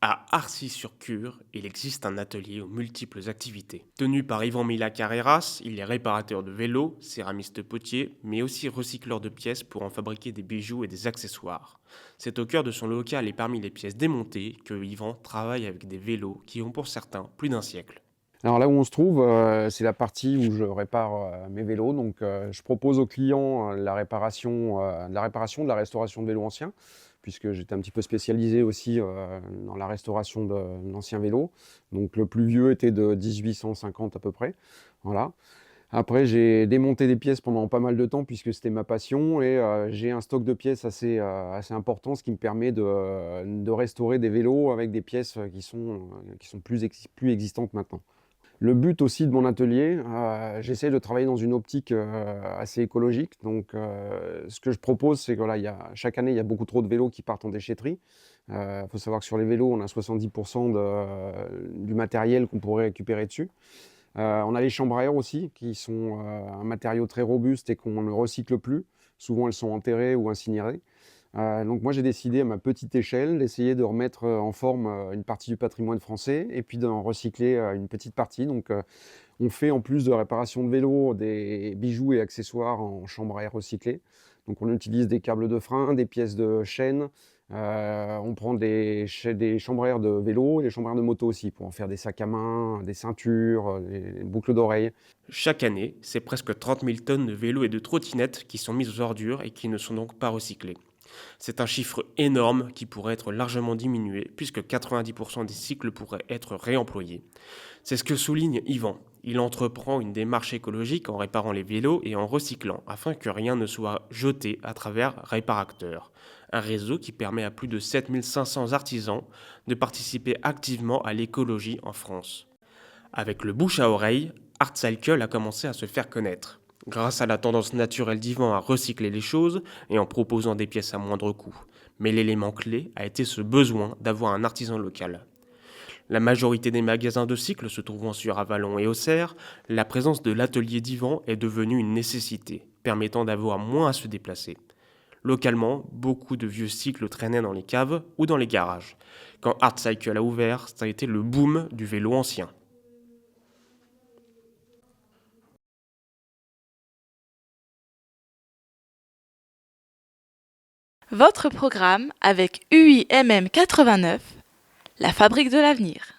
À Arcis-sur-Cure, il existe un atelier aux multiples activités. Tenu par Yvan Mila Carreras, il est réparateur de vélos, céramiste potier, mais aussi recycleur de pièces pour en fabriquer des bijoux et des accessoires. C'est au cœur de son local et parmi les pièces démontées que Yvan travaille avec des vélos qui ont pour certains plus d'un siècle. Alors là où on se trouve, c'est la partie où je répare mes vélos. Donc je propose aux clients de la restauration de vélos anciens, puisque j'étais un petit peu spécialisé aussi dans la restauration d'anciens vélos. Donc le plus vieux était de 1850 à peu près. Voilà. Après, j'ai démonté des pièces pendant pas mal de temps puisque c'était ma passion et j'ai un stock de pièces assez important, ce qui me permet de restaurer des vélos avec des pièces qui sont plus existantes maintenant. Le but aussi de mon atelier, j'essaie de travailler dans une optique assez écologique. Donc, ce que je propose, c'est que voilà, chaque année, il y a beaucoup trop de vélos qui partent en déchetterie. Il faut savoir que sur les vélos, on a 70% du matériel qu'on pourrait récupérer dessus. On a les chambres à air aussi, qui sont un matériau très robuste et qu'on ne recycle plus. Souvent, elles sont enterrées ou incinérées. Donc moi, j'ai décidé à ma petite échelle d'essayer de remettre en forme une partie du patrimoine français et puis d'en recycler une petite partie. Donc on fait en plus de la réparation de vélos des bijoux et accessoires en chambre à air recyclée. Donc on utilise des câbles de frein, des pièces de chaîne. On prend des chambres à air de vélo et des chambres à air de moto aussi pour en faire des sacs à main, des ceintures, des boucles d'oreilles. Chaque année, c'est presque 30 000 tonnes de vélos et de trottinettes qui sont mises aux ordures et qui ne sont donc pas recyclées. C'est un chiffre énorme qui pourrait être largement diminué puisque 90% des cycles pourraient être réemployés. C'est ce que souligne Yvan. Il entreprend une démarche écologique en réparant les vélos et en recyclant afin que rien ne soit jeté à travers Réparacteur, un réseau qui permet à plus de 7500 artisans de participer activement à l'écologie en France. Avec le bouche à oreille, ArtCycle a commencé à se faire connaître. Grâce à la tendance naturelle d'Yvan à recycler les choses et en proposant des pièces à moindre coût. Mais l'élément clé a été ce besoin d'avoir un artisan local. La majorité des magasins de cycle se trouvant sur Avalon et Auxerre, la présence de l'atelier d'Yvan est devenue une nécessité, permettant d'avoir moins à se déplacer. Localement, beaucoup de vieux cycles traînaient dans les caves ou dans les garages. Quand ArtCycle a ouvert, ça a été le boom du vélo ancien. Votre programme avec UIMM 89, la fabrique de l'avenir.